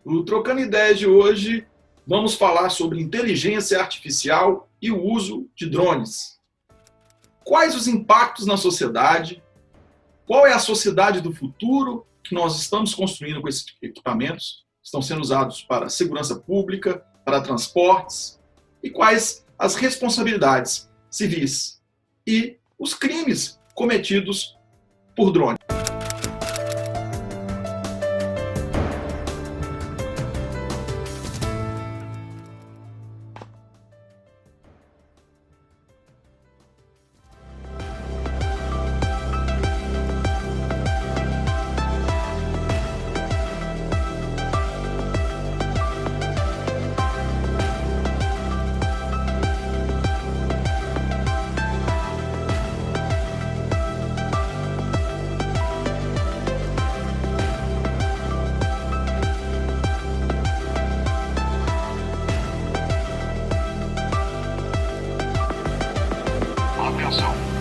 No Trocando Ideias de hoje, vamos falar sobre inteligência artificial e o uso de drones. Quais os impactos na sociedade? Qual é a sociedade do futuro que nós estamos construindo com esses equipamentos? Estão sendo usados para segurança pública, para transportes? E quais as responsabilidades civis e os crimes cometidos por drone?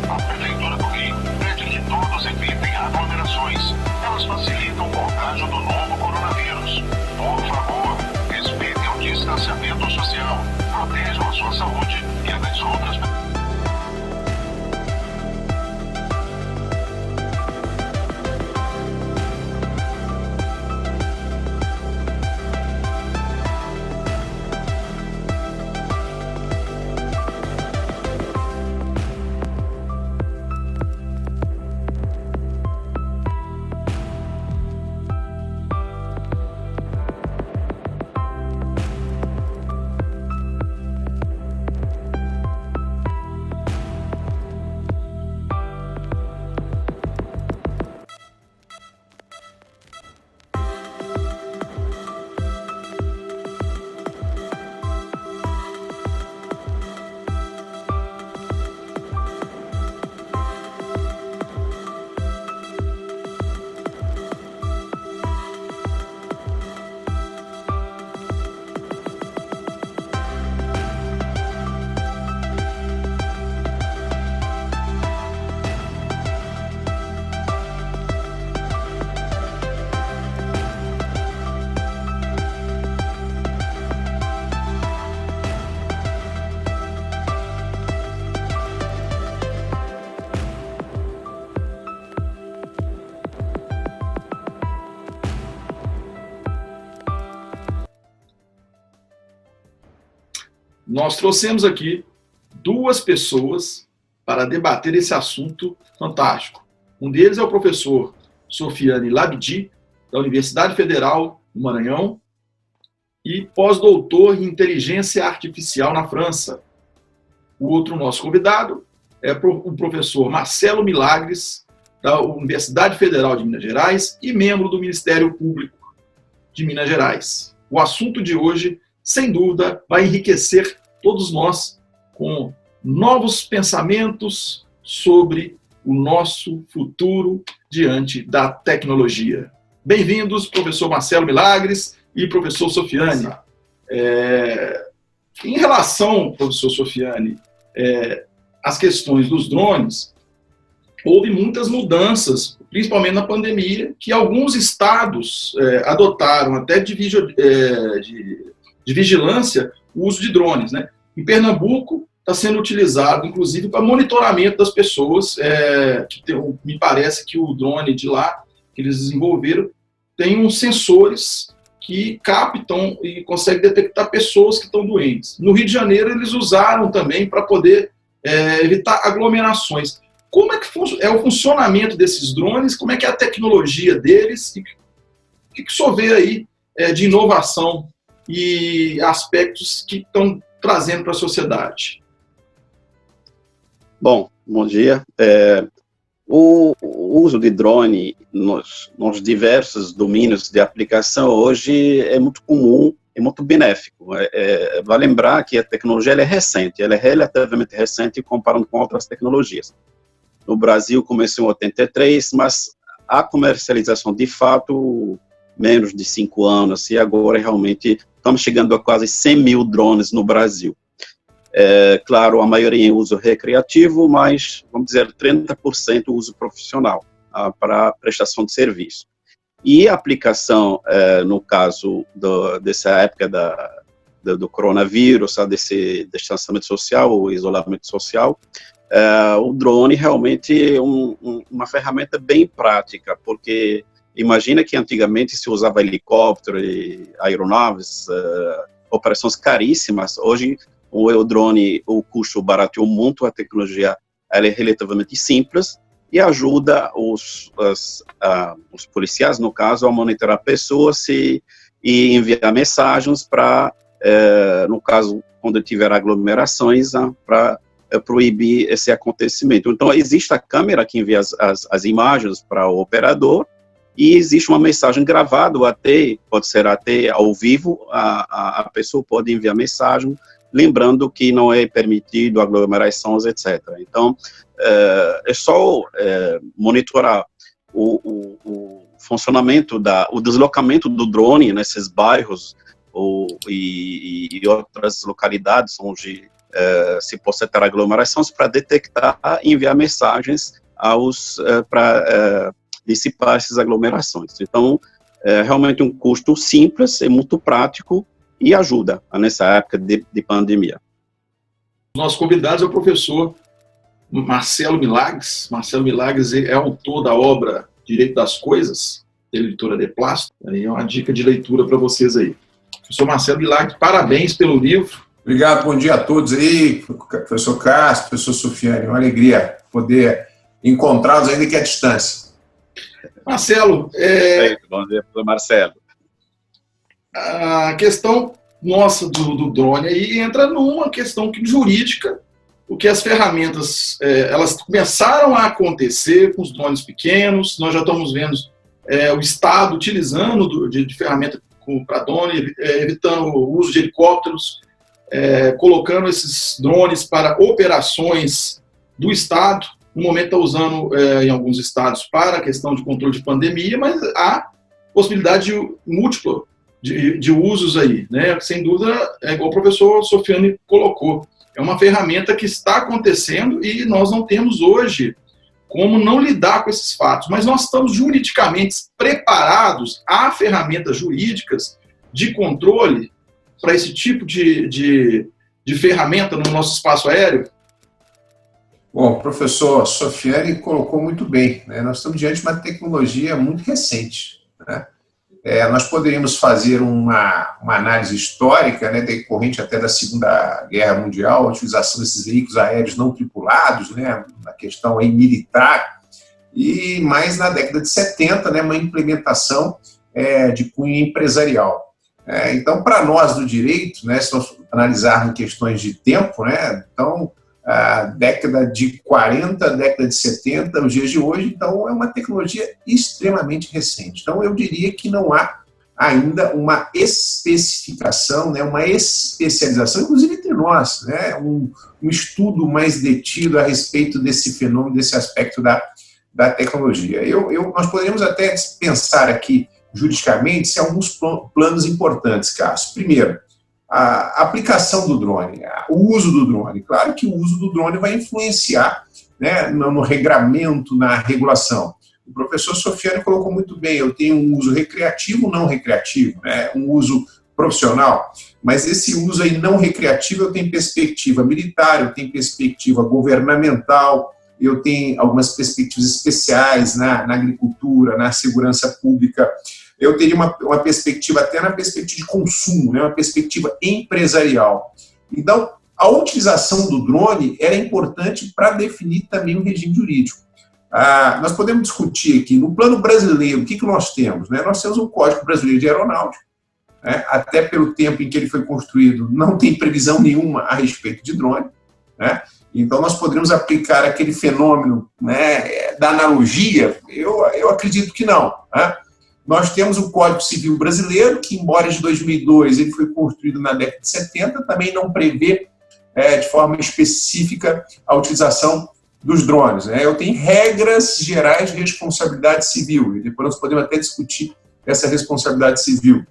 A Prefeitura do Rio pede que todos evitem aglomerações. Elas facilitam o contágio do novo coronavírus. Por favor, respeitem o distanciamento social. Protejam a sua saúde e a das outras pessoas. Nós trouxemos aqui duas pessoas para debater esse assunto fantástico. Um deles é o professor Sofiane Labidi, da Universidade Federal do Maranhão, e pós-doutor em inteligência artificial na França. O outro nosso convidado é o professor Marcelo Milagres, da Universidade Federal de Minas Gerais e membro do Ministério Público de Minas Gerais. O assunto de hoje, sem dúvida, vai enriquecer todos nós com novos pensamentos sobre o nosso futuro diante da tecnologia. Bem-vindos, professor Marcelo Milagres e professor Sofiane. Em relação, professor Sofiane, às questões dos drones, houve muitas mudanças, principalmente na pandemia, que alguns estados adotaram até de vigilância o uso de drones, né? Em Pernambuco está sendo utilizado, inclusive, para monitoramento das pessoas, me parece que o drone de lá, que eles desenvolveram, tem uns sensores que captam e conseguem detectar pessoas que estão doentes. No Rio de Janeiro, eles usaram também para poder evitar aglomerações. Como é que é o funcionamento desses drones? Como é que é a tecnologia deles? E o que o senhor vê aí de inovação e aspectos que estão trazendo para a sociedade? Bom dia. O uso de drone nos diversos domínios de aplicação hoje é muito comum e muito benéfico. Vale lembrar que a tecnologia ela é recente, ela é relativamente recente comparando com outras tecnologias. No Brasil começou em 83, mas a comercialização de fato menos de 5 anos, e agora realmente estamos chegando a quase 100 mil drones no Brasil. Claro, a maioria em uso recreativo, mas, vamos dizer, 30% uso profissional para prestação de serviço. e a aplicação, no caso dessa época do coronavírus, desse distanciamento social, o isolamento social, o drone realmente é uma ferramenta bem prática, porque imagina que antigamente se usava helicóptero e aeronaves, operações caríssimas. Hoje o drone, o custo barateou muito, a tecnologia ela é relativamente simples e ajuda os policiais, no caso, a monitorar pessoas e enviar mensagens para, no caso, quando tiver aglomerações, para proibir esse acontecimento. Então, existe a câmera que envia as imagens para o operador e existe uma mensagem gravada, pode ser até ao vivo, a pessoa pode enviar mensagem, lembrando que não é permitido aglomerações, etc. Então, é só monitorar o funcionamento, o deslocamento do drone nesses bairros e outras localidades onde se possa ter aglomerações para detectar e enviar mensagens para dissipar essas aglomerações. Então, é realmente um custo simples, é muito prático e ajuda nessa época de pandemia. Nosso convidado é o professor Marcelo Milagres. Marcelo Milagres é autor da obra Direito das Coisas, da editora De Plástico. Aí é uma dica de leitura para vocês aí. Professor Marcelo Milagres, parabéns pelo livro. Obrigado, bom dia a todos aí, professor Castro, professor Sofiane, uma alegria poder encontrá-los ainda que à distância. Marcelo, bom dia, professor Marcelo. A questão nossa do drone aí entra numa questão jurídica, porque as ferramentas, elas começaram a acontecer com os drones pequenos, nós já estamos vendo o Estado utilizando de ferramenta para drone, evitando o uso de helicópteros, colocando esses drones para operações do Estado. No momento está usando em alguns estados para a questão de controle de pandemia, mas há possibilidade múltipla de usos aí, né? Sem dúvida, é igual o professor Sofiane colocou, é uma ferramenta que está acontecendo e nós não temos hoje como não lidar com esses fatos, mas nós estamos juridicamente preparados, há ferramentas jurídicas de controle para esse tipo de ferramenta no nosso espaço aéreo? Bom, o professor Sofiane colocou muito bem, né? Nós estamos diante de uma tecnologia muito recente, né? Nós poderíamos fazer uma análise histórica, né, decorrente até da Segunda Guerra Mundial, a utilização desses veículos aéreos não tripulados, né, na questão aí militar, e mais na década de 70, né, uma implementação de cunho empresarial. Então, para nós do direito, né, se nós analisarmos questões de tempo, né, então, a década de 40, década de 70, os dias de hoje, então é uma tecnologia extremamente recente. Então eu diria que não há ainda uma especificação, né, uma especialização, inclusive entre nós, né, um estudo mais detido a respeito desse fenômeno, desse aspecto da tecnologia. Nós poderíamos até pensar aqui, juridicamente, se há alguns planos importantes, Cássio. Primeiro, a aplicação do drone, o uso do drone. Claro que o uso do drone vai influenciar, né, no regramento, na regulação. O professor Sofiane colocou muito bem, eu tenho um uso recreativo, não recreativo, né, um uso profissional, mas esse uso aí não recreativo eu tenho perspectiva militar, eu tenho perspectiva governamental, eu tenho algumas perspectivas especiais na agricultura, na segurança pública. Eu teria uma perspectiva até na perspectiva de consumo, né, uma perspectiva empresarial. Então, a utilização do drone era importante para definir também o regime jurídico. Nós podemos discutir aqui, no plano brasileiro, o que nós temos? Né? Nós temos o Código Brasileiro de Aeronáutica, né? Até pelo tempo em que ele foi construído, não tem previsão nenhuma a respeito de drone, né? Então, nós poderíamos aplicar aquele fenômeno, né, da analogia? Eu acredito que não, né? Nós temos o Código Civil Brasileiro, que, embora de 2002 ele foi construído na década de 70, também não prevê de forma específica a utilização dos drones, né? Eu tenho regras gerais de responsabilidade civil, e depois nós podemos até discutir essa responsabilidade civil.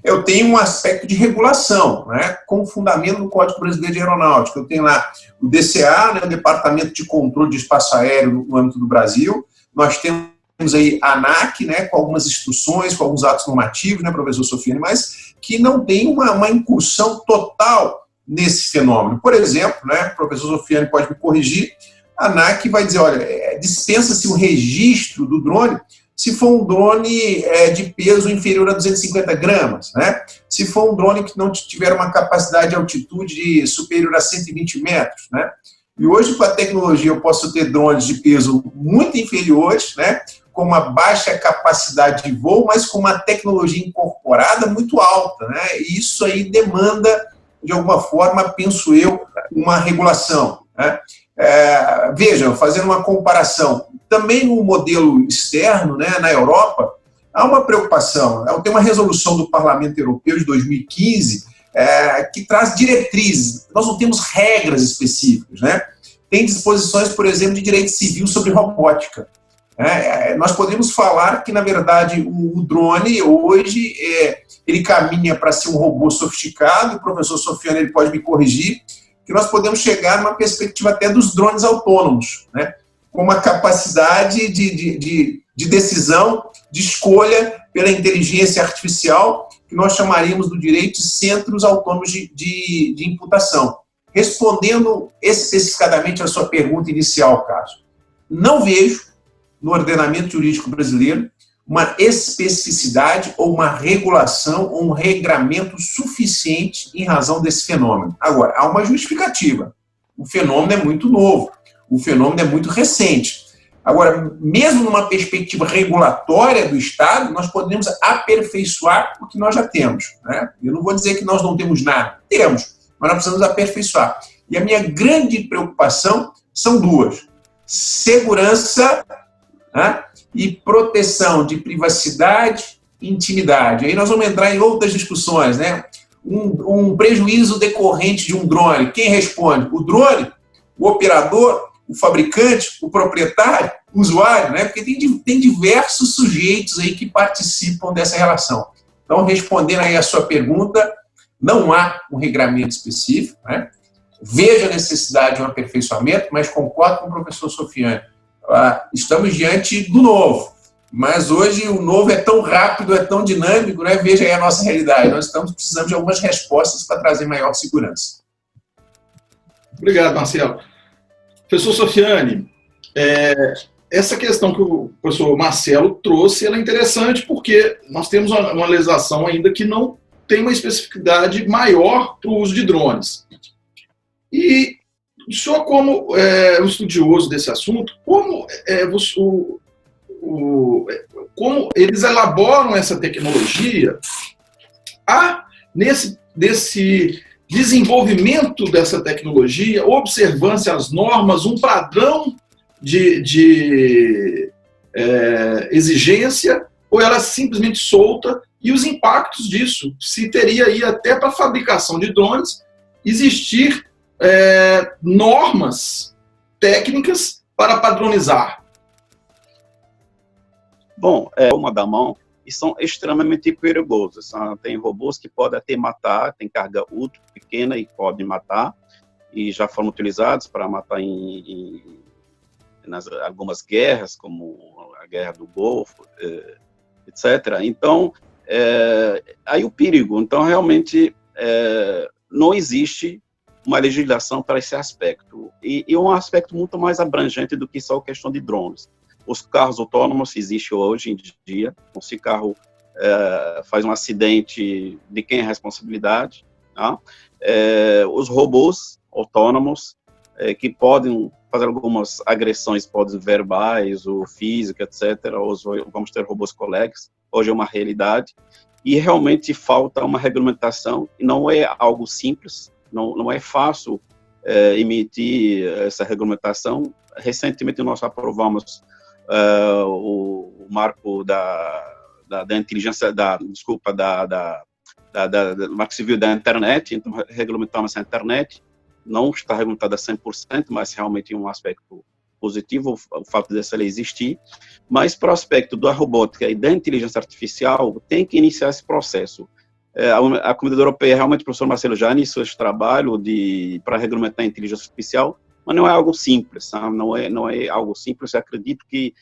Eu tenho um aspecto de regulação, né, com fundamento no Código Brasileiro de Aeronáutica. Eu tenho lá o DCA, né, o Departamento de Controle de Espaço Aéreo no âmbito do Brasil. Nós temos aí a ANAC, né, com algumas instruções, com alguns atos normativos, né, professor Sofiane, mas que não tem uma incursão total nesse fenômeno. Por exemplo, né, o professor Sofiane pode me corrigir, a ANAC vai dizer, olha, dispensa-se o registro do drone se for um drone de peso inferior a 250 gramas, né? Se for um drone que não tiver uma capacidade de altitude superior a 120 metros, né? E hoje, com a tecnologia, eu posso ter drones de peso muito inferiores, né? Com uma baixa capacidade de voo, mas com uma tecnologia incorporada muito alta, né? E isso aí demanda, de alguma forma, penso eu, uma regulação, né? Vejam, fazendo uma comparação, também no modelo externo, né, na Europa, há uma preocupação. Tem uma resolução do Parlamento Europeu de 2015 que traz diretrizes. Nós não temos regras específicas, né? Tem disposições, por exemplo, de direito civil sobre robótica. Nós podemos falar que, na verdade, o drone, hoje, ele caminha para ser um robô sofisticado, o professor Sofiane ele pode me corrigir, que nós podemos chegar numa perspectiva até dos drones autônomos, né? Com uma capacidade de decisão, de escolha pela inteligência artificial, que nós chamaríamos do direito de centros autônomos de imputação. Respondendo especificadamente à sua pergunta inicial, Cássio, não vejo no ordenamento jurídico brasileiro uma especificidade ou uma regulação ou um regramento suficiente em razão desse fenômeno. Agora, há uma justificativa. O fenômeno é muito novo, o fenômeno é muito recente. Agora, mesmo numa perspectiva regulatória do Estado, nós podemos aperfeiçoar o que nós já temos, né? Eu não vou dizer que nós não temos nada, temos, mas nós precisamos aperfeiçoar. E a minha grande preocupação são duas: segurança, né, e proteção de privacidade e intimidade. Aí nós vamos entrar em outras discussões, né? Um prejuízo decorrente de um drone, quem responde? O drone, o operador, o fabricante, o proprietário, o usuário, né? Porque tem diversos sujeitos aí que participam dessa relação. Então, respondendo aí a sua pergunta, não há um regramento específico, né? Vejo a necessidade de um aperfeiçoamento, mas concordo com o professor Sofiane. Estamos diante do novo, mas hoje o novo é tão rápido, é tão dinâmico, né? Veja aí a nossa realidade. Nós precisando de algumas respostas para trazer maior segurança. Obrigado, Marcelo. Professor Sofiane, essa questão que o professor Marcelo trouxe, ela é interessante porque nós temos uma legislação ainda que não tem uma especificidade maior para o uso de drones. E o senhor, como um estudioso desse assunto, como eles elaboram essa tecnologia, nesse desenvolvimento dessa tecnologia, observância às normas, um padrão de exigência, ou ela é simplesmente solta, e os impactos disso, se teria aí até para a fabricação de drones, existir normas técnicas para padronizar? Bom, uma da mão, e são extremamente perigosos. Tem robôs que podem até matar, tem carga útil pequena e podem matar, e já foram utilizados para matar nas algumas guerras, como a Guerra do Golfo, etc. Então, aí o perigo. Então, realmente, não existe uma legislação para esse aspecto. E um aspecto muito mais abrangente do que só a questão de drones. Os carros autônomos existem hoje em dia. Se o carro faz um acidente, de quem é a responsabilidade? Tá? Os robôs autônomos, que podem fazer algumas agressões, podem verbais ou físicas, etc. Ou vamos ter robôs colegas. Hoje é uma realidade. E realmente falta uma regulamentação, e não é algo simples. Não é fácil emitir essa regulamentação. Recentemente nós aprovamos o marco da inteligência, do marco civil da internet. Então regulamentamos a internet. Não está regulamentada 100%, mas realmente é um aspecto positivo o fato dessa lei existir. Mas para o aspecto da robótica e da inteligência artificial, tem que iniciar esse processo. A Comunidade Europeia, realmente, o professor Marcelo já iniciou esse trabalho para regulamentar a inteligência artificial, mas não é algo simples, sabe? Não é algo simples. Eu acredito que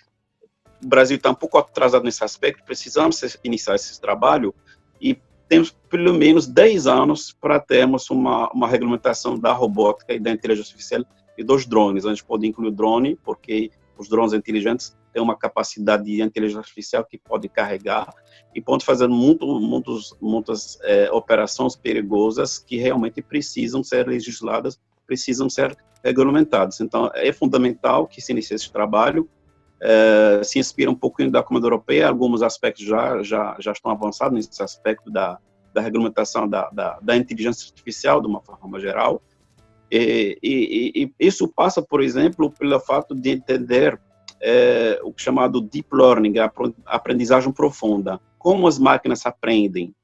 o Brasil está um pouco atrasado nesse aspecto, precisamos iniciar esse trabalho e temos pelo menos 10 anos para termos uma regulamentação da robótica e da inteligência artificial e dos drones. A gente pode incluir o drone, porque os drones inteligentes têm uma capacidade de inteligência artificial que pode carregar e pode fazer muitas operações perigosas que realmente precisam ser legisladas, precisam ser regulamentadas. Então, é fundamental que se inicie esse trabalho, se inspira um pouquinho da Comunidade Europeia, alguns aspectos já estão avançados nesse aspecto da regulamentação da inteligência artificial, de uma forma geral, e isso passa, por exemplo, pelo fato de entender o chamado deep learning, a aprendizagem profunda, como as máquinas aprendem.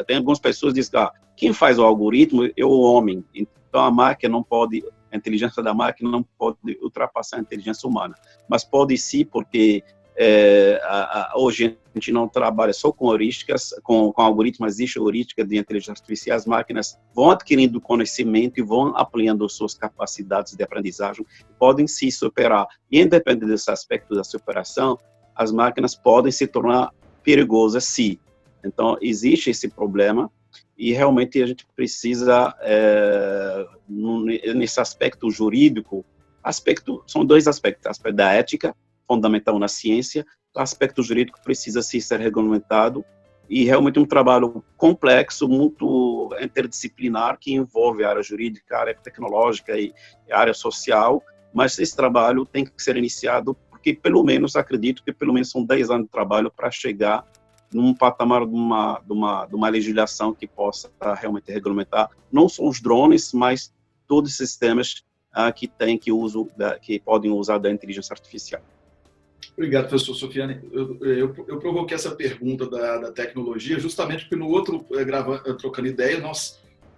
Tem algumas pessoas que dizem que quem faz o algoritmo é o homem, então a inteligência da máquina não pode ultrapassar a inteligência humana, mas pode sim, porque hoje a gente não trabalha só com heurísticas, com algoritmos, existe heurística de inteligência artificial, as máquinas vão adquirindo conhecimento e vão ampliando suas capacidades de aprendizagem, podem se superar, e independente desse aspecto da superação, as máquinas podem se tornar perigosas sim. Então, existe esse problema, e realmente a gente precisa, nesse aspecto jurídico, são dois aspectos, o aspecto da ética, fundamental na ciência, o aspecto jurídico precisa ser regulamentado, e realmente um trabalho complexo, muito interdisciplinar, que envolve a área jurídica, a área tecnológica e a área social, mas esse trabalho tem que ser iniciado, porque acredito que pelo menos são 10 anos de trabalho para chegar num patamar de uma legislação que possa realmente regulamentar, não só os drones, mas todos os sistemas que podem usar da inteligência artificial. Obrigado, professor Sofiane. Eu provoquei essa pergunta da tecnologia justamente porque no outro, trocando ideia,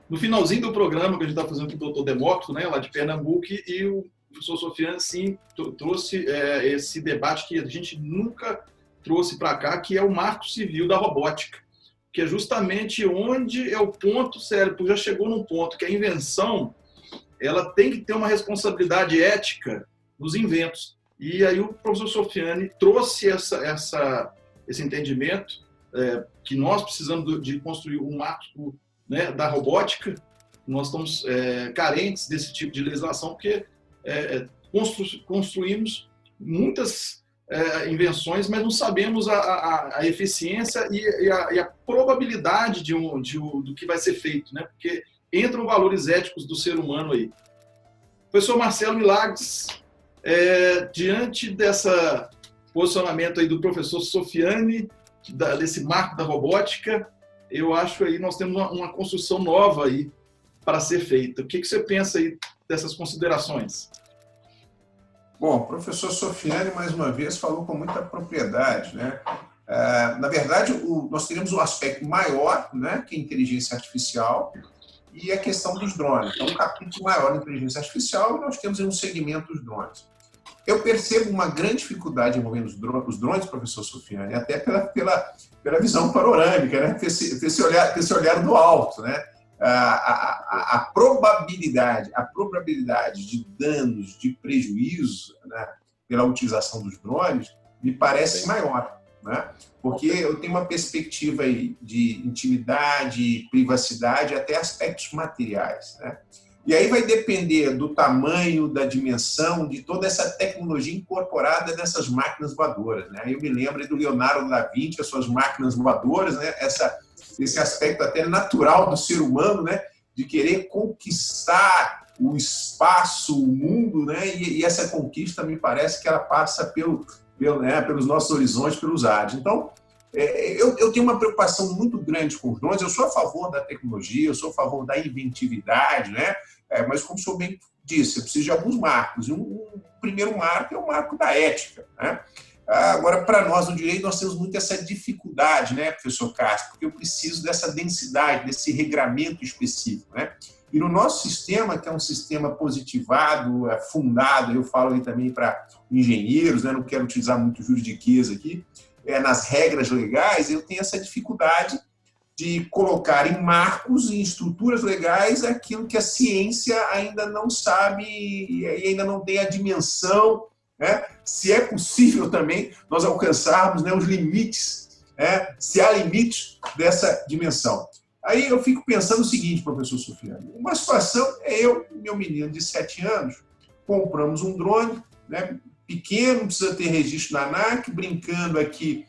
no finalzinho do programa que a gente está fazendo com o doutor Demócrito, né, lá de Pernambuco, e o professor Sofiane, sim, trouxe esse debate que a gente nunca trouxe para cá, que é o marco civil da robótica, que é justamente onde é o ponto cérebro, já chegou num ponto que a invenção ela tem que ter uma responsabilidade ética nos inventos. E aí o professor Sofiane trouxe esse entendimento que nós precisamos de construir um marco, né, da robótica. Nós estamos carentes desse tipo de legislação, porque construímos muitas invenções, mas não sabemos a eficiência e a probabilidade do que vai ser feito, né? Porque entram valores éticos do ser humano aí. Professor Marcelo Milagres, diante desse posicionamento aí do professor Sofiane, desse marco da robótica, eu acho aí nós temos uma construção nova aí para ser feita. O que você pensa aí dessas considerações? Bom, o professor Sofiane, mais uma vez, falou com muita propriedade, né? Na verdade, nós teremos um aspecto maior, né, que é a inteligência artificial, e a questão dos drones. Então, um capítulo maior da inteligência artificial, e nós temos um segmento dos drones. Eu percebo uma grande dificuldade envolvendo os drones, professor Sofiane, até pela visão panorâmica, né? Ter esse olhar do alto, né? A probabilidade de danos, de prejuízo, né, pela utilização dos drones me parece maior, né? Porque eu tenho uma perspectiva aí de intimidade, privacidade, até aspectos materiais, né? E aí vai depender do tamanho, da dimensão, de toda essa tecnologia incorporada nessas máquinas voadoras, né? Eu me lembro do Leonardo da Vinci, as suas máquinas voadoras, né? Esse aspecto até natural do ser humano, né, de querer conquistar o espaço, o mundo, né, e essa conquista me parece que ela passa pelos nossos horizontes, pelos ares. Então, eu tenho uma preocupação muito grande com os drones. Eu sou a favor da tecnologia, eu sou a favor da inventividade, né, mas como o senhor bem disse, eu preciso de alguns marcos. O primeiro marco é o marco da ética, né? Agora, para nós no direito, nós temos muito essa dificuldade, né, professor Castro, porque eu preciso dessa densidade, desse regramento específico, né? E no nosso sistema, que é um sistema positivado, fundado, eu falo aí também para engenheiros, né, não quero utilizar muito juridiquês aqui, nas regras legais, eu tenho essa dificuldade de colocar em marcos e estruturas legais aquilo que a ciência ainda não sabe e ainda não tem a dimensão né? Se é possível também nós alcançarmos, né, os limites, né, se há limites dessa dimensão. Aí eu fico pensando o seguinte, professor Sofiane, uma situação é eu e meu menino de 7 anos, compramos um drone, né, pequeno, não precisa ter registro na ANAC, brincando aqui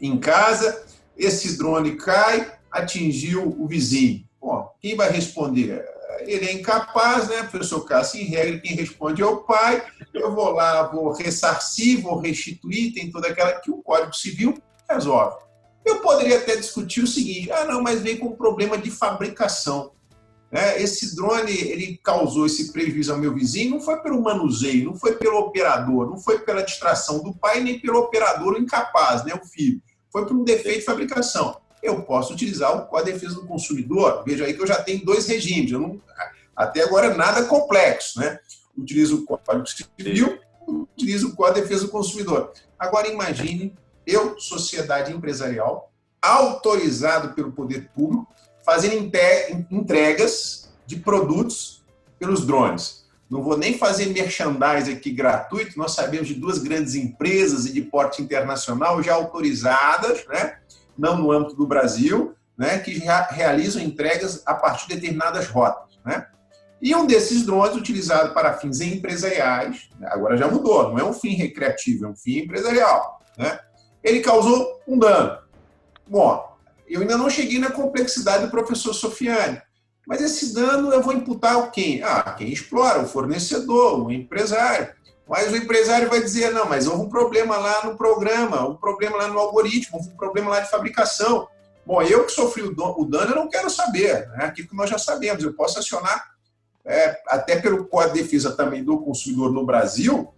em casa, esse drone cai, atingiu o vizinho. Bom, quem vai responder? Ele é incapaz, né, professor Cássio? Em regra, quem responde é o pai. Eu vou lá, vou ressarcir, vou restituir, tem toda aquela que o Código Civil resolve. Eu poderia até discutir o seguinte, não, mas veio com um problema de fabricação. Esse drone, ele causou esse prejuízo ao meu vizinho, não foi pelo manuseio, não foi pelo operador, não foi pela distração do pai, nem pelo operador incapaz, né, o filho. Foi por um defeito de fabricação. Eu posso utilizar o Código de Defesa do Consumidor, veja aí que eu já tenho 2 regimes, eu não, até agora nada complexo, né? Utilizo o Código Civil, utilizo o Código de Defesa do Consumidor. Agora imagine eu, sociedade empresarial, autorizado pelo poder público, fazendo entregas de produtos pelos drones. Não vou nem fazer merchandising aqui gratuito, nós sabemos de 2 grandes empresas e de porte internacional já autorizadas, né, não no âmbito do Brasil, né, que já realizam entregas a partir de determinadas rotas. Né? E um desses drones utilizado para fins empresariais, agora já mudou, não é um fim recreativo, é um fim empresarial. Né? Ele causou um dano. Bom, eu ainda não cheguei na complexidade do professor Sofiane, mas esse dano eu vou imputar a quem? Quem explora, o fornecedor, o empresário. Mas o empresário vai dizer, não, mas houve um problema lá no programa, um problema lá no algoritmo, houve um problema lá de fabricação. Bom, eu que sofri o dano, eu não quero saber, né? Aquilo que nós já sabemos, eu posso acionar, até pelo Código de Defesa também do Consumidor no Brasil,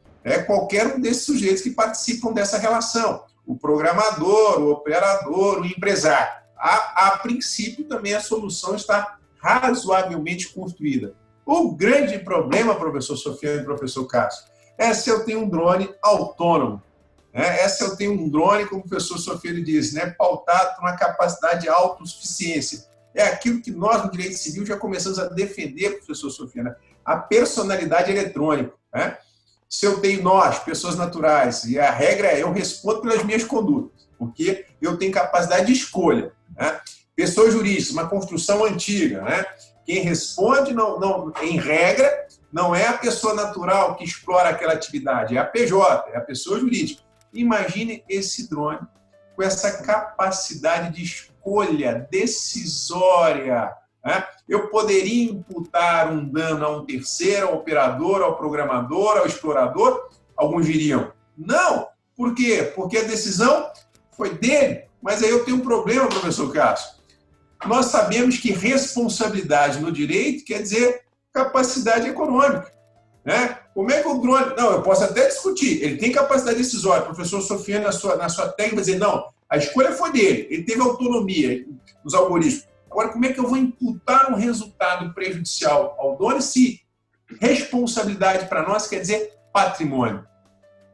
qualquer um desses sujeitos que participam dessa relação. O programador, o operador, o empresário. A princípio, também a solução está razoavelmente construída. O grande problema, professor Sofiane e professor Cássio, é se eu tenho um drone autônomo. É se eu tenho um drone, como o professor Sofiane disse, pautado por uma capacidade de autossuficiência. É aquilo que nós, no direito civil, já começamos a defender, professor Sofiane, a personalidade eletrônica. Se eu tenho nós, pessoas naturais, e a regra é eu respondo pelas minhas condutas, porque eu tenho capacidade de escolha. Né? Pessoa jurídica, uma construção antiga. Né? Quem responde, não, em regra, não é a pessoa natural que explora aquela atividade, é a PJ, é a pessoa jurídica. Imagine esse drone com essa capacidade de escolha decisória. Eu poderia imputar um dano a um terceiro, ao operador, ao programador, ao explorador? Alguns diriam, não. Por quê? Porque a decisão foi dele. Mas aí eu tenho um problema, professor Cássio. Nós sabemos que responsabilidade no direito quer dizer capacidade econômica. Como é que o drone... Não, eu posso até discutir. Ele tem capacidade decisória. O professor Sofiane, na sua técnica, vai dizer, não, a escolha foi dele. Ele teve autonomia nos algoritmos. Agora, como é que eu vou imputar um resultado prejudicial ao dono se responsabilidade para nós quer dizer patrimônio?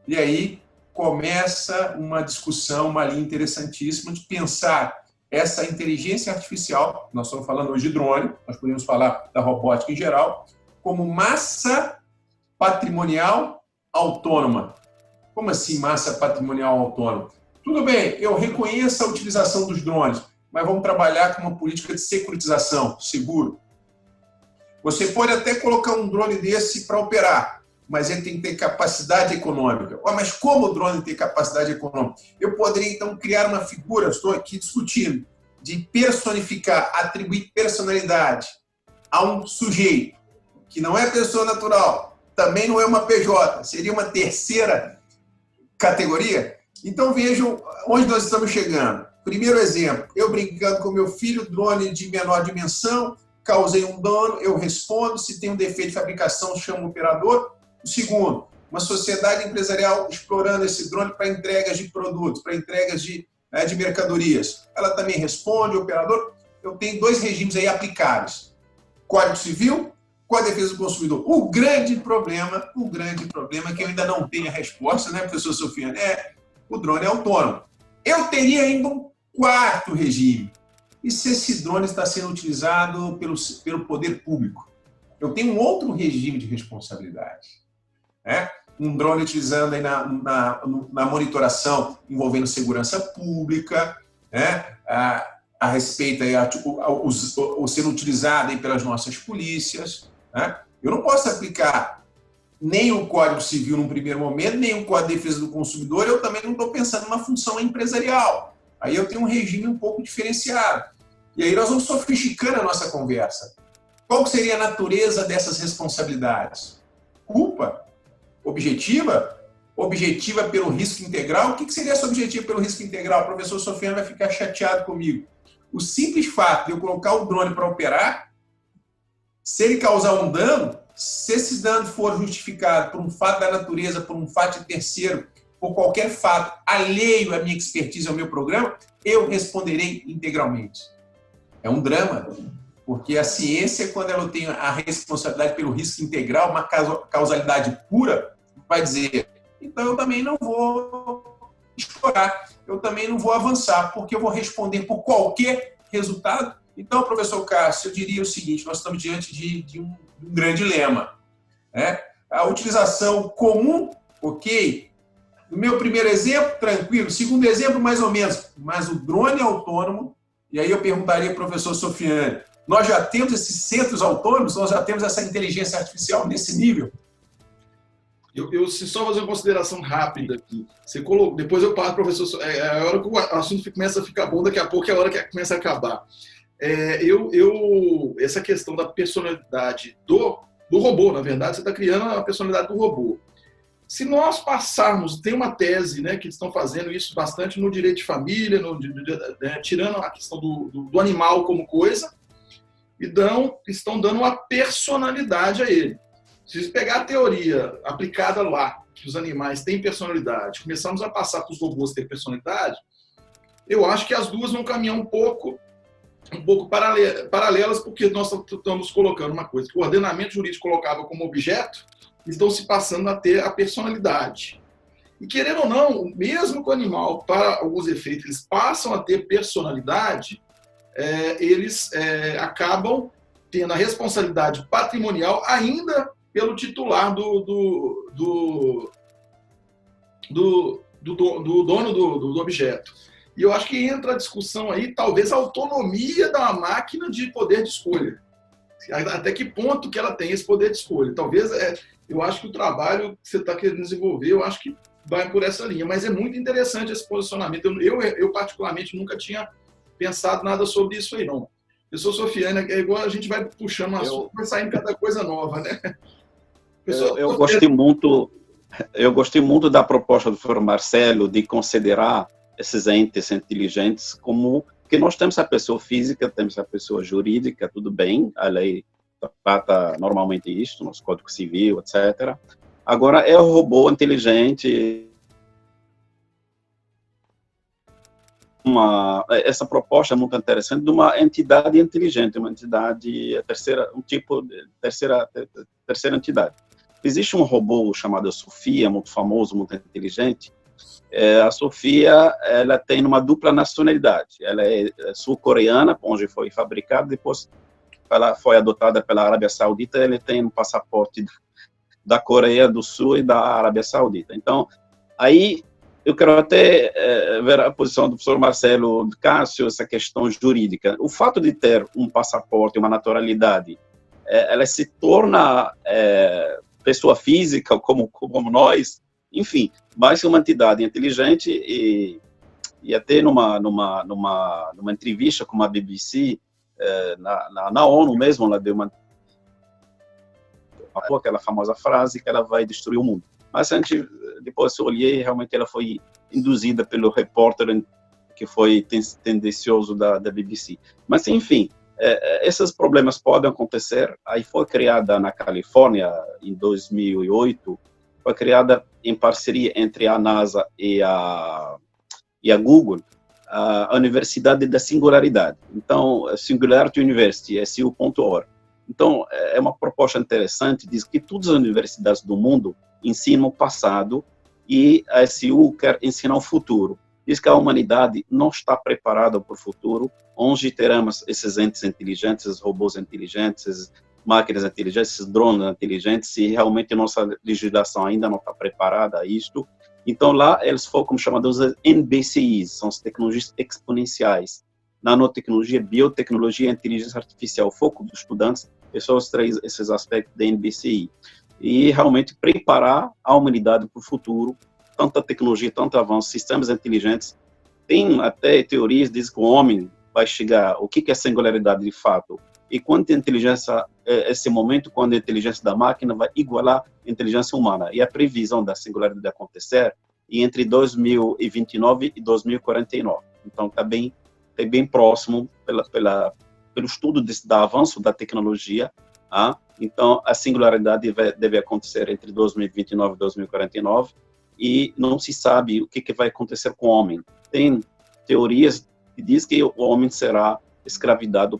E aí começa uma discussão, uma linha interessantíssima de pensar essa inteligência artificial, nós estamos falando hoje de drone, nós podemos falar da robótica em geral, como massa patrimonial autônoma. Como assim massa patrimonial autônoma? Tudo bem, eu reconheço a utilização dos drones, mas vamos trabalhar com uma política de securitização, seguro. Você pode até colocar um drone desse para operar, mas ele tem que ter capacidade econômica. Mas como o drone tem capacidade econômica? Eu poderia, então, criar uma figura, estou aqui discutindo, de personificar, atribuir personalidade a um sujeito, que não é pessoa natural, também não é uma PJ, seria uma terceira categoria? Então, vejam onde nós estamos chegando. Primeiro exemplo, eu brincando com meu filho, drone de menor dimensão, causei um dano, eu respondo, se tem um defeito de fabricação, chamo o operador. O segundo, uma sociedade empresarial explorando esse drone para entregas de produtos, para entregas de mercadorias. Ela também responde, o operador. Eu tenho 2 regimes aí aplicáveis. Código Civil, Código de Defesa do Consumidor. O grande problema que eu ainda não tenho a resposta, né, professor Sofiane, o drone é autônomo. Eu teria ainda um 4º regime. E se esse drone está sendo utilizado pelo poder público? Eu tenho um outro regime de responsabilidade. um drone utilizando aí na monitoração envolvendo segurança pública, né? A respeito aí, sendo utilizado aí pelas nossas polícias, né? Eu não posso aplicar nem o Código Civil num primeiro momento, nem o Código de Defesa do Consumidor, eu também não estou pensando numa função empresarial. Aí eu tenho um regime um pouco diferenciado. E aí nós vamos sofisticando a nossa conversa. Qual seria a natureza dessas responsabilidades? Culpa? Objetiva? Objetiva pelo risco integral? O que seria essa objetiva pelo risco integral? O professor Sofiane vai ficar chateado comigo. O simples fato de eu colocar o drone para operar, se ele causar um dano, se esse dano for justificado por um fato da natureza, por um fato de terceiro, por qualquer fato alheio à minha expertise, ao meu programa, eu responderei integralmente. É um drama, porque a ciência, quando ela tem a responsabilidade pelo risco integral, uma causalidade pura, vai dizer, então eu também não vou explorar, eu também não vou avançar, porque eu vou responder por qualquer resultado. Então, professor Cássio, eu diria o seguinte, nós estamos diante de um grande dilema, né? A utilização comum, ok? No meu primeiro exemplo, tranquilo. Segundo exemplo, mais ou menos. Mas o drone autônomo, e aí eu perguntaria ao professor Sofiane, nós já temos esses centros autônomos? Nós já temos essa inteligência artificial nesse nível? Eu só fazer uma consideração rápida aqui. Você colocou, depois eu paro, professor. É a hora que o assunto começa a ficar bom, daqui a pouco é a hora que começa a acabar. Essa questão da personalidade do robô, na verdade, você está criando a personalidade do robô. Se nós passarmos, tem uma tese, né, que estão fazendo isso bastante no direito de família, tirando a questão do animal como coisa, e estão dando uma personalidade a ele. Se você pegar a teoria aplicada lá, que os animais têm personalidade, começamos a passar para os robôs ter personalidade, eu acho que as duas vão caminhar um pouco paralelas, porque nós estamos colocando uma coisa que o ordenamento jurídico colocava como objeto, estão se passando a ter a personalidade. E querendo ou não, mesmo que o animal, para alguns efeitos, eles passam a ter personalidade, eles acabam tendo a responsabilidade patrimonial ainda pelo titular do dono do objeto. E eu acho que entra a discussão aí, talvez, a autonomia da máquina de poder de escolha. Até que ponto que ela tem esse poder de escolha. Talvez, eu acho que o trabalho que você está querendo desenvolver, eu acho que vai por essa linha. Mas é muito interessante esse posicionamento. Eu particularmente, nunca tinha pensado nada sobre isso aí, não. Eu sou Sofiane, é igual a gente vai puxando um assunto, vai saindo cada coisa nova, né? Eu gostei muito da proposta do professor Marcelo de considerar esses entes inteligentes como que nós temos a pessoa física, temos a pessoa jurídica, tudo bem, a lei trata normalmente isso, nosso Código Civil, etc. Agora, é o robô inteligente. Essa proposta é muito interessante de uma entidade inteligente, uma entidade terceira entidade. Existe um robô chamado Sofia, muito famoso, muito inteligente. A Sofia, ela tem uma dupla nacionalidade. Ela é sul-coreana, onde foi fabricada, depois ela foi adotada pela Arábia Saudita, ele tem um passaporte da Coreia do Sul e da Arábia Saudita. Então, aí eu quero até ver a posição do professor Marcelo Cássio, essa questão jurídica. O fato de ter um passaporte, uma naturalidade, ela se torna pessoa física como nós, enfim, mais uma entidade inteligente e até numa entrevista com a BBC, na ONU mesmo, ela deu aquela famosa frase que ela vai destruir o mundo. Mas depois eu olhei, realmente ela foi induzida pelo repórter que foi tendencioso da BBC. Mas, enfim, esses problemas podem acontecer. Aí foi criada na Califórnia, em 2008, foi criada em parceria entre a NASA e a Google, a Universidade da Singularidade. Então, Singularity University, SU.org. Então, é uma proposta interessante, diz que todas as universidades do mundo ensinam o passado e a SU quer ensinar o futuro. Diz que a humanidade não está preparada para o futuro, onde teremos esses entes inteligentes, esses robôs inteligentes, máquinas inteligentes, esses drones inteligentes, se realmente a nossa legislação ainda não está preparada a isto. Então, lá, eles focam chamados NBCIs, são as tecnologias exponenciais. Nanotecnologia, biotecnologia e inteligência artificial. O foco dos estudantes é só esses aspectos da NBCI. E realmente preparar a humanidade para o futuro, tanta tecnologia, tanto avanço, sistemas inteligentes. Tem até teorias que dizem que o homem vai chegar, o que é singularidade de fato? E quando a inteligência, esse momento, quando a inteligência da máquina vai igualar a inteligência humana. E a previsão da singularidade acontecer entre 2029 e 2049. Então, está bem próximo pelo estudo do avanço da tecnologia. Então, a singularidade deve acontecer entre 2029 e 2049, e não se sabe o que vai acontecer com o homem. Tem teorias que dizem que o homem será escravizado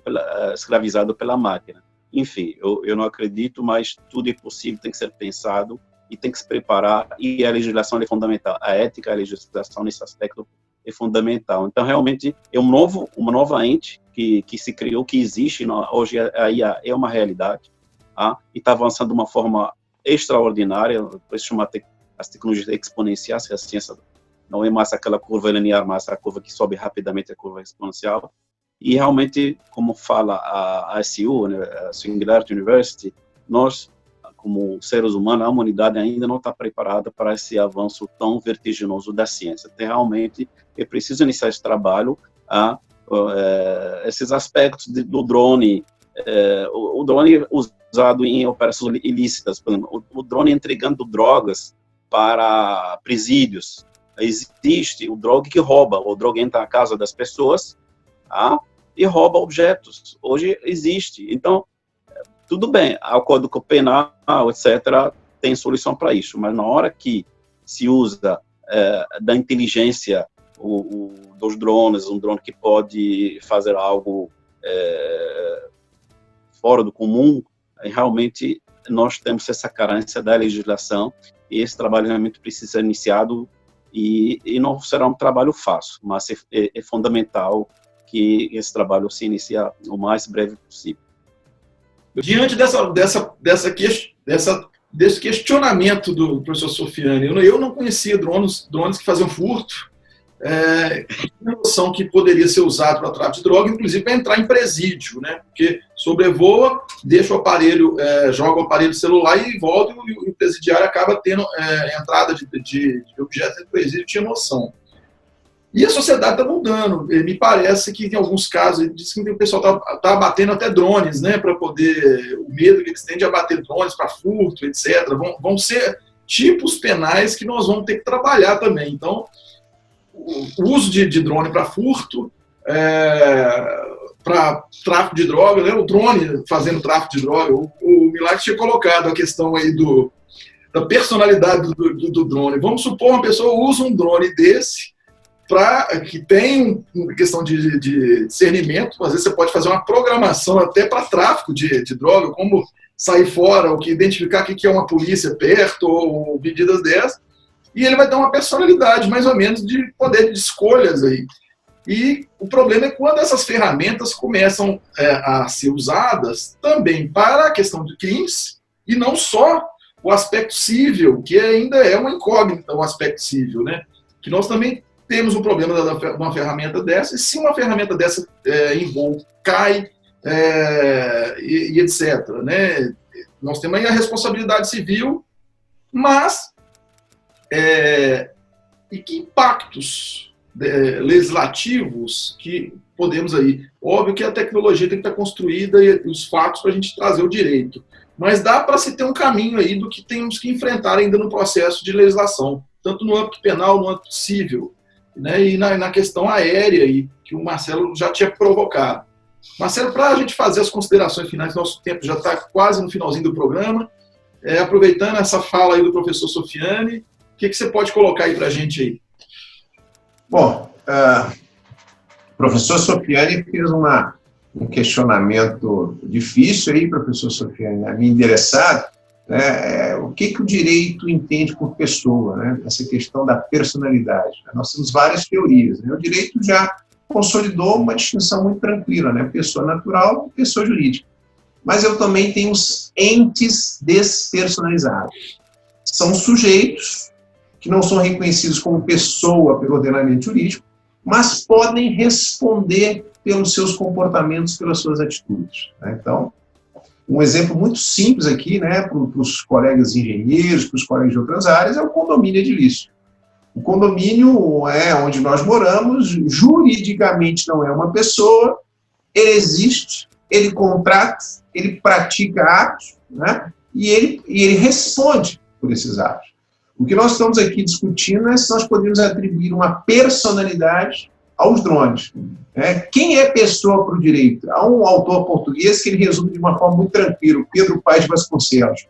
pela máquina. Enfim, eu não acredito, mas tudo é possível, tem que ser pensado e tem que se preparar, e a legislação é fundamental. A ética, a legislação nesse aspecto é fundamental. Então, realmente, é uma nova ente que se criou, que existe, hoje a IA é uma realidade, e está avançando de uma forma extraordinária, por isso chama as tecnologias exponenciais, que a ciência não é mais aquela curva linear, mas a curva que sobe rapidamente, a curva exponencial. E realmente, como fala a SU, né, a Singularity University, nós, como seres humanos, a humanidade ainda não está preparada para esse avanço tão vertiginoso da ciência. Então, realmente, é preciso iniciar esse trabalho, esses aspectos do drone, o drone usado em operações ilícitas, por exemplo, o drone entregando drogas para presídios. Existe o droga que rouba, o droga entra na casa das pessoas e rouba objetos. Hoje existe. Então, tudo bem, o Código Penal, etc., tem solução para isso, mas na hora que se usa da inteligência dos drones, um drone que pode fazer algo fora do comum, realmente nós temos essa carência da legislação, e esse trabalho realmente precisa ser iniciado, e não será um trabalho fácil, mas é fundamental que esse trabalho se inicie o mais breve possível. Diante desse questionamento do professor Sofiani, eu não conhecia drones que faziam furto, uma noção que poderia ser usado para tráfico de droga, inclusive para entrar em presídio, né? Porque sobrevoa, deixa o aparelho, joga o aparelho celular e volta, e o presidiário acaba tendo entrada de objetos em presídio, tinha noção. E a sociedade está mudando. Me parece que em alguns casos, diz que o pessoal está abatendo até drones, né, para poder, o medo que eles têm de abater drones para furto, etc. Vão ser tipos penais que nós vamos ter que trabalhar também. Então, o uso de drone para furto, para tráfico de droga, né, o drone fazendo tráfico de droga, o Milagre tinha colocado a questão aí da personalidade do drone. Vamos supor uma pessoa usa um drone desse, que tem uma questão de discernimento, às vezes você pode fazer uma programação até para tráfico de droga, como sair fora, ou que identificar o que é uma polícia perto, ou medidas dessas, e ele vai dar uma personalidade, mais ou menos, de poder de escolhas aí. E o problema é quando essas ferramentas começam a ser usadas também para a questão de crimes, e não só o aspecto civil, que ainda é uma incógnita, o aspecto civil, né? Que nós também temos um problema de uma ferramenta dessa, e se uma ferramenta dessa cai, e etc., né? Nós temos aí a responsabilidade civil, mas e que impactos legislativos que podemos aí? Óbvio que a tecnologia tem que estar construída e os fatos para a gente trazer o direito, mas dá para se ter um caminho aí do que temos que enfrentar ainda no processo de legislação, tanto no âmbito penal, no âmbito civil, né, e na questão aérea aí, que o Marcelo já tinha provocado. Marcelo, para a gente fazer as considerações finais, nosso tempo já está quase no finalzinho do programa, aproveitando essa fala aí do professor Sofiani, o que você pode colocar aí para a gente aí? Bom, o professor Sofiani fez um questionamento difícil aí, professor Sofiani, a mim endereçado, o que o direito entende por pessoa, né? Essa questão da personalidade. Nós temos várias teorias, né? O direito já consolidou uma distinção muito tranquila, né? Pessoa natural e pessoa jurídica. mas eu também tenho os entes despersonalizados. São sujeitos que não são reconhecidos como pessoa pelo ordenamento jurídico, mas podem responder pelos seus comportamentos, pelas suas atitudes. Né? Então, um exemplo muito simples aqui, né, para os colegas engenheiros, para os colegas de outras áreas, é o condomínio edilício. O condomínio é onde nós moramos, juridicamente não é uma pessoa, ele existe, ele contrata, ele pratica atos, né, e ele responde por esses atos. O que nós estamos aqui discutindo é se nós podemos atribuir uma personalidade aos drones. Quem é pessoa para o direito? Há um autor português que ele resume de uma forma muito tranquila, Pedro Paes Vasconcelos.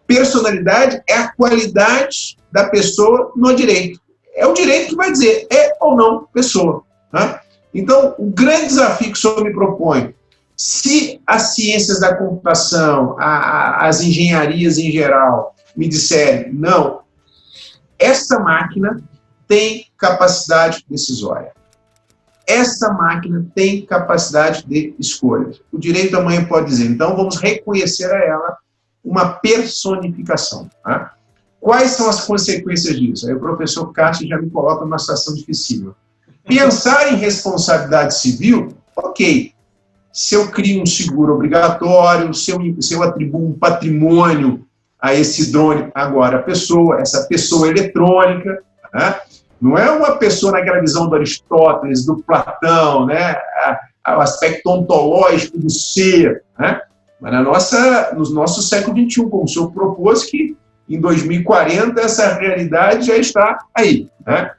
Personalidade é a qualidade da pessoa no direito. É o direito que vai dizer é ou não pessoa. Né? Então, o grande desafio que o senhor me propõe, se as ciências da computação, as engenharias em geral, me disserem, não, essa máquina tem capacidade decisória. Essa máquina tem capacidade de escolha. O direito amanhã pode dizer, então vamos reconhecer a ela uma personificação. Tá? Quais são as consequências disso? Aí o professor Cássio já me coloca numa situação difícil. Pensar em responsabilidade civil, ok. Se eu crio um seguro obrigatório, se eu atribuo um patrimônio a esse drone, agora essa pessoa eletrônica, né? Não é uma pessoa naquela visão do Aristóteles, do Platão, né? O aspecto ontológico do ser, né? Mas no nosso século XXI, como o senhor propôs, que em 2040 essa realidade já está aí. Né?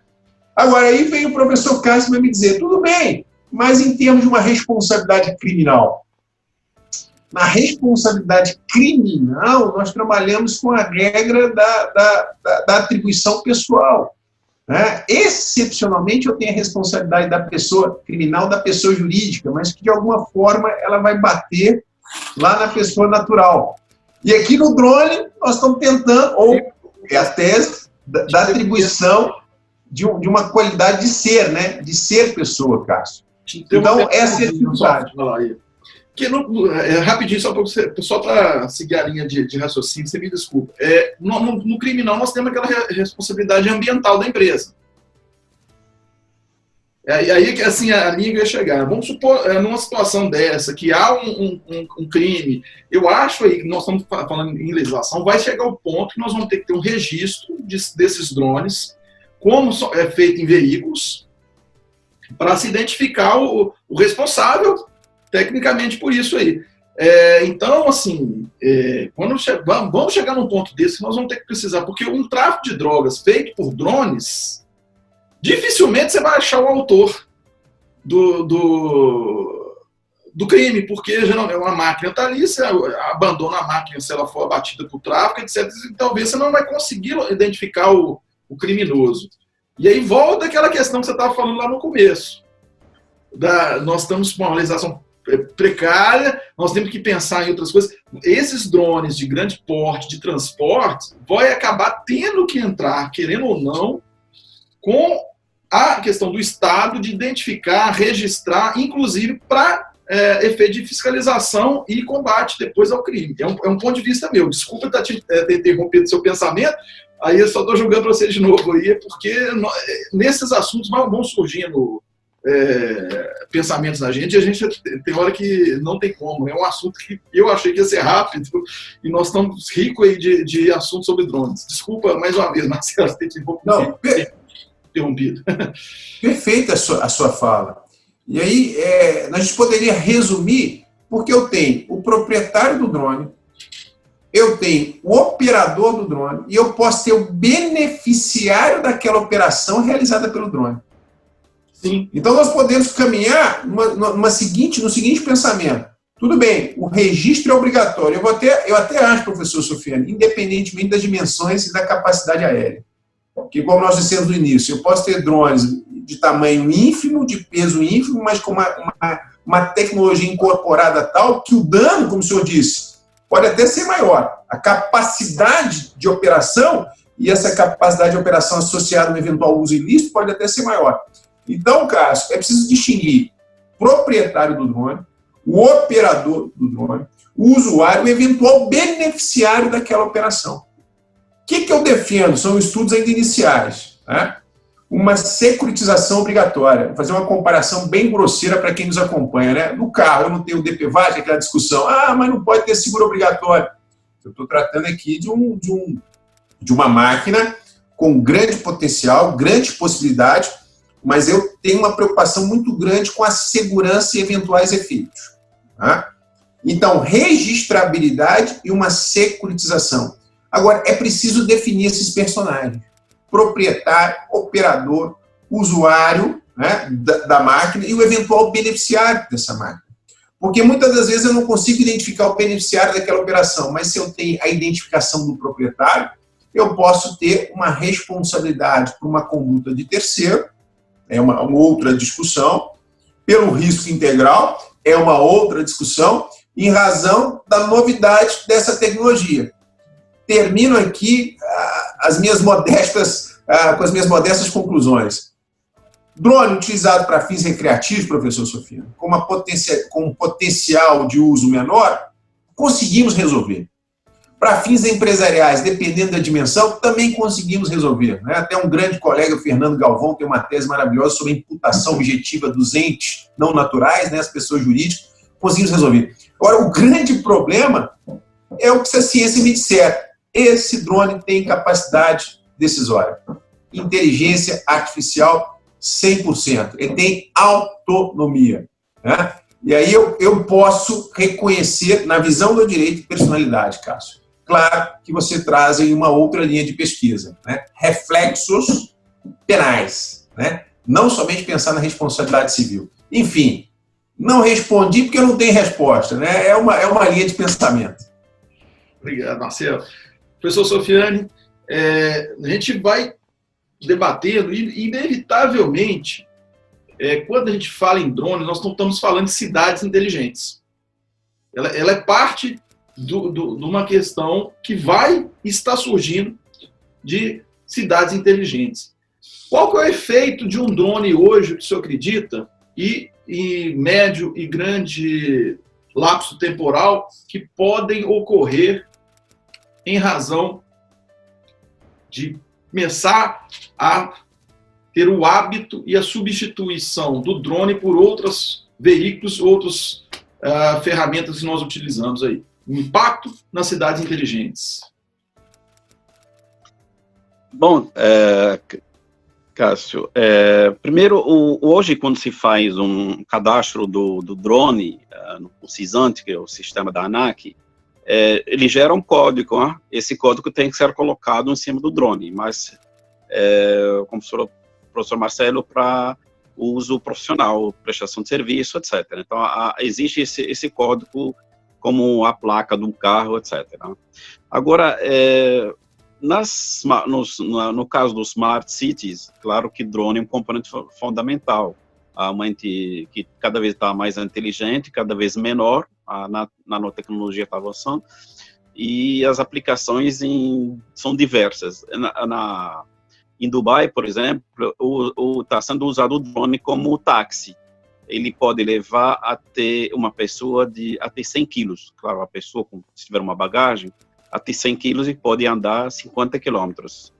Agora, aí vem o professor Cássio me dizer, tudo bem, mas em termos de uma responsabilidade criminal. Na responsabilidade criminal, nós trabalhamos com a regra da atribuição pessoal. Né? Excepcionalmente, eu tenho a responsabilidade da pessoa criminal, da pessoa jurídica, mas que, de alguma forma, ela vai bater lá na pessoa natural. E aqui no drone, nós estamos tentando, ou é a tese da atribuição de uma qualidade de ser, né? De ser pessoa, Cássio. Então, essa é a dificuldade. Rapidinho, só para seguir a linha de raciocínio, você me desculpa. No criminal, nós temos aquela responsabilidade ambiental da empresa. Aí que assim, a linha ia chegar. Vamos supor, numa situação dessa, que há um crime, eu acho aí que nós estamos falando em legislação, vai chegar ao ponto que nós vamos ter que ter um registro desses drones, como é feito em veículos, para se identificar o responsável tecnicamente por isso aí. Então, assim, vamos chegar num ponto desse que nós vamos ter que precisar, porque um tráfico de drogas feito por drones, dificilmente você vai achar o autor do crime, porque geralmente uma máquina está ali, você abandona a máquina se ela for abatida por tráfico, etc. E talvez você não vai conseguir identificar o criminoso. E aí volta aquela questão que você estava falando lá no começo. Nós estamos com uma legislação precária, nós temos que pensar em outras coisas. Esses drones de grande porte, de transporte, vai acabar tendo que entrar, querendo ou não, com a questão do Estado de identificar, registrar, inclusive para efeito de fiscalização e combate depois ao crime. É um ponto de vista meu. Desculpa ter interrompido seu pensamento, aí eu só estou julgando você de novo aí, porque nesses assuntos vão surgindo pensamentos na gente, e a gente tem hora que não tem como. É um assunto que eu achei que ia ser rápido, e nós estamos ricos aí de assuntos sobre drones. Desculpa mais uma vez, Marcelo, ter te interrompido. Perfeita a sua fala. E aí, a gente poderia resumir, porque eu tenho o proprietário do drone, eu tenho o operador do drone, e eu posso ter o beneficiário daquela operação realizada pelo drone. Sim. Então, nós podemos caminhar no seguinte pensamento. Tudo bem, o registro é obrigatório. Eu até acho, professor Sofiane, independentemente das dimensões e da capacidade aérea. Porque, como nós dissemos no início, eu posso ter drones de tamanho ínfimo, de peso ínfimo, mas com uma tecnologia incorporada tal que o dano, como o senhor disse, pode até ser maior. A capacidade de operação e essa capacidade de operação associada a um eventual uso ilícito pode até ser maior. Então, Cássio, é preciso distinguir proprietário do drone, o operador do drone, o usuário, o eventual beneficiário daquela operação. O que eu defendo? São estudos ainda iniciais, né? Uma securitização obrigatória. Vou fazer uma comparação bem grosseira para quem nos acompanha, né? No carro, eu não tenho DPVAT, aquela discussão, mas não pode ter seguro obrigatório. Eu estou tratando aqui de uma máquina com grande potencial, grande possibilidade, mas eu tenho uma preocupação muito grande com a segurança e eventuais efeitos. Tá? Então, registrabilidade e uma securitização. Agora, é preciso definir esses personagens. Proprietário, operador, usuário, né, da máquina e o eventual beneficiário dessa máquina. Porque muitas das vezes eu não consigo identificar o beneficiário daquela operação, mas se eu tenho a identificação do proprietário, eu posso ter uma responsabilidade por uma conduta de terceiro, é uma outra discussão, pelo risco integral, é uma outra discussão, em razão da novidade dessa tecnologia. Termino aqui com as minhas modestas conclusões. Drone utilizado para fins recreativos, professor Sofia, com um potencial de uso menor, conseguimos resolver. Para fins empresariais, dependendo da dimensão, também conseguimos resolver. Né? Até um grande colega, o Fernando Galvão, tem uma tese maravilhosa sobre a imputação objetiva dos entes não naturais, né, as pessoas jurídicas, conseguimos resolver. Agora, o grande problema é o que a ciência me disser. Esse drone tem capacidade decisória. Inteligência artificial 100%. Ele tem autonomia. Né? E aí eu posso reconhecer, na visão do direito, personalidade, Cássio. Claro que você traz aí uma outra linha de pesquisa. Né? Reflexos penais. Né? Não somente pensar na responsabilidade civil. Enfim, não respondi porque eu não tenho resposta. Né? É uma linha de pensamento. Obrigado, Marcelo. Professor Sofiane, a gente vai debatendo e, inevitavelmente, quando a gente fala em drone, nós não estamos falando de cidades inteligentes. Ela é parte de uma questão que vai estar surgindo de cidades inteligentes. Qual que é o efeito de um drone hoje, que o senhor acredita, e médio e grande lapso temporal que podem ocorrer em razão de começar a ter o hábito e a substituição do drone por outros veículos, outras ferramentas que nós utilizamos aí. O impacto nas cidades inteligentes. Bom, Cássio, primeiro, hoje, quando se faz um cadastro do drone no CISANT, que é o sistema da ANAC, ele gera um código, né? Esse código tem que ser colocado em cima do drone, mas, como o professor Marcelo, para uso profissional, prestação de serviço, etc. Então, existe esse código como a placa do carro, etc. Né? Agora, no caso dos Smart Cities, claro que drone é um componente fundamental. Uma ente que cada vez está mais inteligente, cada vez menor, a nanotecnologia está avançando, e as aplicações são diversas. Em Dubai, por exemplo, está sendo usado o drone como táxi. Ele pode levar até uma pessoa até 100 quilos. Claro, a pessoa, se tiver uma bagagem, até 100 quilos e pode andar 50 quilômetros.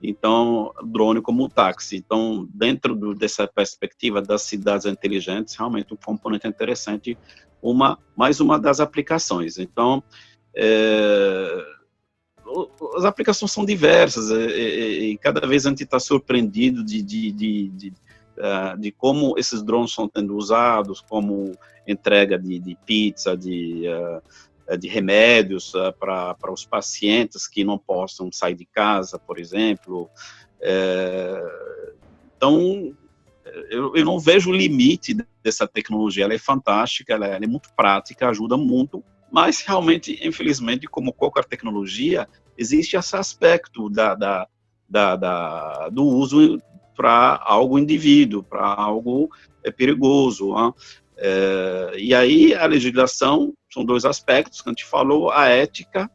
Então, drone como táxi. Então, dentro dessa perspectiva das cidades inteligentes, realmente um componente interessante, mais uma das aplicações. Então, as aplicações são diversas e cada vez a gente está surpreendido de como esses drones são sendo usados, como entrega de pizza, de remédios para os pacientes que não possam sair de casa, por exemplo. Então, eu não vejo o limite dessa tecnologia. Ela é fantástica, ela é muito prática, ajuda muito, mas realmente, infelizmente, como qualquer tecnologia, existe esse aspecto do uso para algo indivíduo, para algo perigoso. Né? E aí a legislação, são dois aspectos que a gente falou, a ética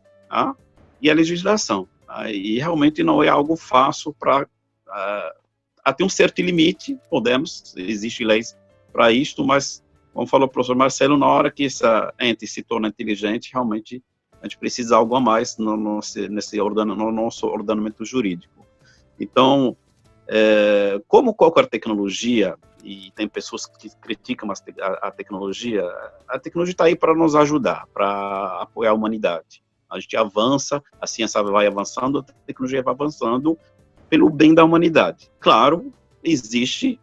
e a legislação. E realmente não é algo fácil até um certo limite, existem leis para isto, mas como falou o professor Marcelo, na hora que essa ente se torna inteligente, realmente a gente precisa de algo a mais no nosso ordenamento jurídico. Então, como qualquer tecnologia, e tem pessoas que criticam a tecnologia está aí para nos ajudar, para apoiar a humanidade. A gente avança, a ciência vai avançando, a tecnologia vai avançando pelo bem da humanidade. Claro, existe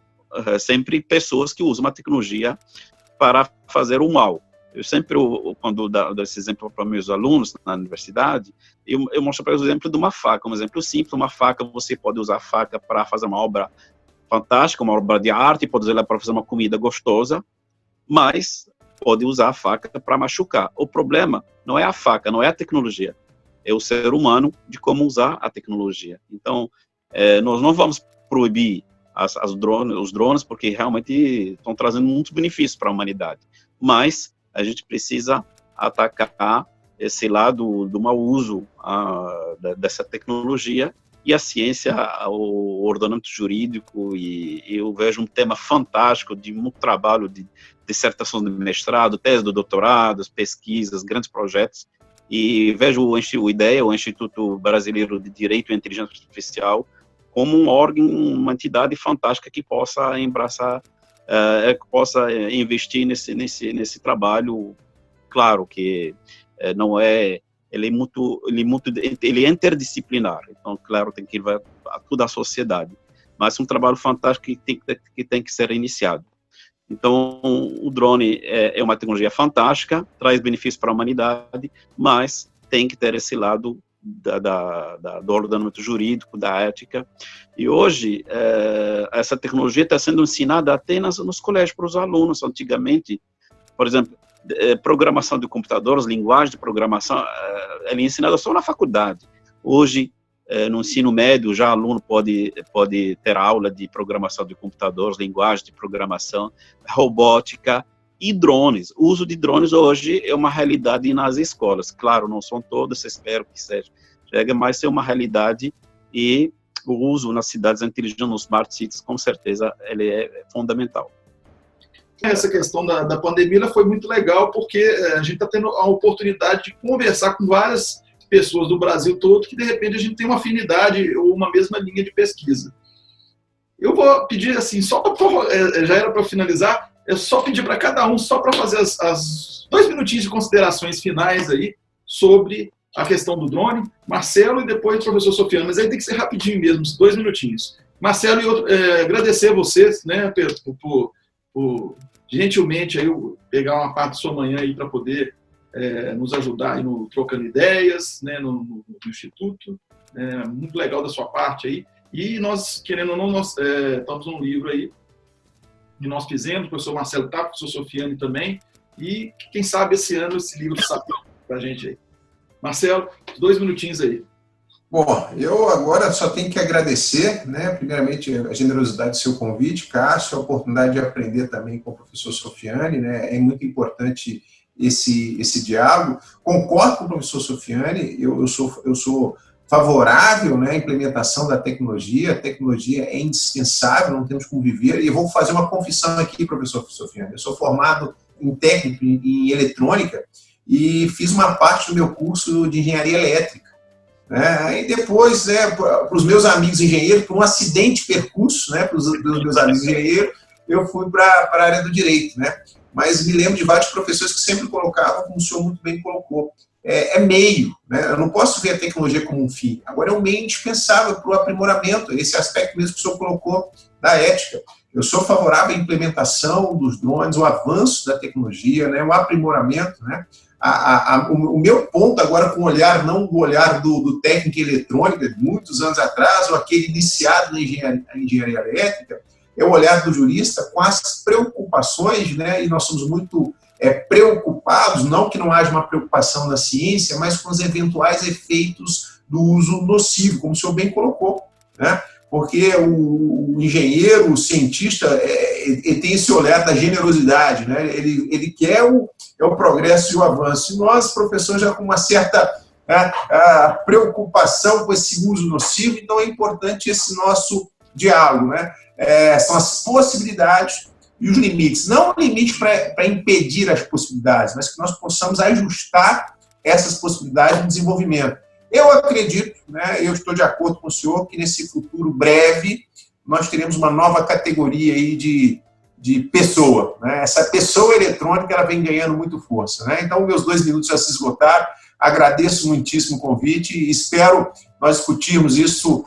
sempre pessoas que usam a tecnologia para fazer o mal. Eu sempre, quando dou esse exemplo para meus alunos na universidade, eu mostro para eles o exemplo de uma faca, um exemplo simples. Uma faca, você pode usar a faca para fazer uma obra fantástica, uma obra de arte, pode usar ela para fazer uma comida gostosa, mas pode usar a faca para machucar. O problema não é a faca, não é a tecnologia, é o ser humano de como usar a tecnologia. Então, nós não vamos proibir os drones, porque realmente estão trazendo muitos benefícios para a humanidade, mas a gente precisa atacar esse lado do mau uso dessa tecnologia, e a ciência, o ordenamento jurídico, e eu vejo um tema fantástico de muito trabalho de dissertação de mestrado, tese de doutorado, pesquisas, grandes projetos, e vejo o IDEA, o Instituto Brasileiro de Direito e Inteligência Artificial, como um órgão, uma entidade fantástica que possa embraçar, que possa investir nesse trabalho. Claro que não é, ele é interdisciplinar, então claro tem que ir a toda a sociedade, mas é um trabalho fantástico que tem que ser iniciado. Então o drone é uma tecnologia fantástica, traz benefícios para a humanidade, mas tem que ter esse lado do ordenamento jurídico, da ética. E hoje, essa tecnologia está sendo ensinada até nos colégios para os alunos. Antigamente, por exemplo, programação de computadores, linguagem de programação, ela é ensinada só na faculdade. Hoje, no ensino médio, já aluno pode ter aula de programação de computadores, linguagem de programação, robótica e drones. O uso de drones hoje é uma realidade nas escolas. Claro, não são todas, espero que seja, mas é uma realidade, e o uso nas cidades inteligentes, nos smart cities, com certeza, ele é fundamental. Essa questão da pandemia ela foi muito legal, porque a gente está tendo a oportunidade de conversar com várias pessoas do Brasil todo, que de repente a gente tem uma afinidade ou uma mesma linha de pesquisa. Eu vou pedir assim, já era para finalizar, só pedir para cada um, só para fazer as 2 minutinhos de considerações finais aí sobre a questão do drone. Marcelo e depois o professor Sofiane, mas aí tem que ser rapidinho mesmo, 2 minutinhos. Marcelo, agradecer a vocês, né, por gentilmente aí, pegar uma parte da sua manhã aí para poder nos ajudar aí no Trocando Ideias, né, no Instituto. Muito legal da sua parte aí. E nós, querendo ou não, nós estamos num livro aí que nós fizemos, o professor Marcelo tá, o professor Sofiane também, e quem sabe esse ano esse livro sai para a gente aí. Marcelo, 2 minutinhos aí. Bom, eu agora só tenho que agradecer, né, primeiramente a generosidade do seu convite, Cássio, a oportunidade de aprender também com o professor Sofiane, né, é muito importante esse diálogo. Concordo com o professor Sofiane, eu sou favorável, né, à implementação da tecnologia. A tecnologia é indispensável, não temos como viver. E eu vou fazer uma confissão aqui, professor Sofiane. Eu sou formado em técnico em eletrônica e fiz uma parte do meu curso de engenharia elétrica. E depois, para os meus amigos engenheiros, por um acidente de percurso, né, para os meus amigos engenheiros, eu fui para a área do direito, né? Mas me lembro de vários professores que sempre colocavam, como o senhor muito bem colocou, meio, né? Eu não posso ver a tecnologia como um fim. Agora é um meio indispensável para o aprimoramento, esse aspecto mesmo que o senhor colocou da ética. Eu sou favorável à implementação dos drones, o avanço da tecnologia, né, o aprimoramento, né? O meu ponto agora com o olhar, não o olhar do técnico eletrônica de muitos anos atrás, ou aquele iniciado na engenharia elétrica, é o olhar do jurista com as preocupações, né, e nós somos muito preocupados, não que não haja uma preocupação na ciência, mas com os eventuais efeitos do uso nocivo, como o senhor bem colocou, né? Porque o engenheiro, o cientista, ele tem esse olhar da generosidade, né? Ele quer o progresso e o avanço. E nós, professores, já com uma certa preocupação com esse uso nocivo, então é importante esse nosso diálogo, né? São as possibilidades e os limites. Não um limite para impedir as possibilidades, mas que nós possamos ajustar essas possibilidades de desenvolvimento. Eu acredito, né, eu estou de acordo com o senhor, que nesse futuro breve nós teremos uma nova categoria aí de pessoa. Né? Essa pessoa eletrônica ela vem ganhando muito força. Né? Então, meus 2 minutos já se esgotaram. Agradeço muitíssimo o convite e espero nós discutirmos isso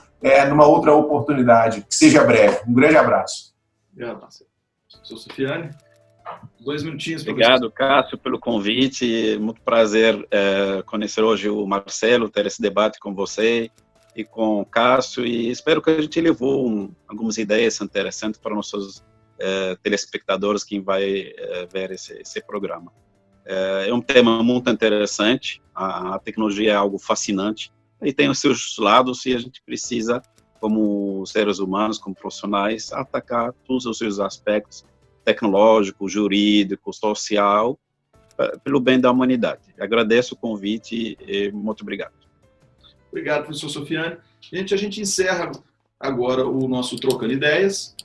numa outra oportunidade, que seja breve. Um grande abraço. Obrigado, Marcelo. Sou Sofiane. 2 minutinhos. Obrigado, Cássio, pelo convite. Muito prazer conhecer hoje o Marcelo, ter esse debate com você e com o Cássio. E espero que a gente levou algumas ideias interessantes para nossos telespectadores que vai ver esse programa. É um tema muito interessante. A tecnologia é algo fascinante e tem os seus lados e a gente precisa, como seres humanos, como profissionais, atacar todos os seus aspectos tecnológico, jurídico, social, pelo bem da humanidade. Agradeço o convite e muito obrigado. Obrigado, professor Sofiane. Gente, a gente encerra agora o nosso Trocando Ideias.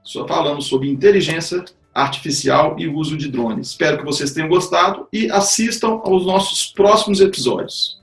Só falamos sobre inteligência artificial e uso de drones. Espero que vocês tenham gostado e assistam aos nossos próximos episódios.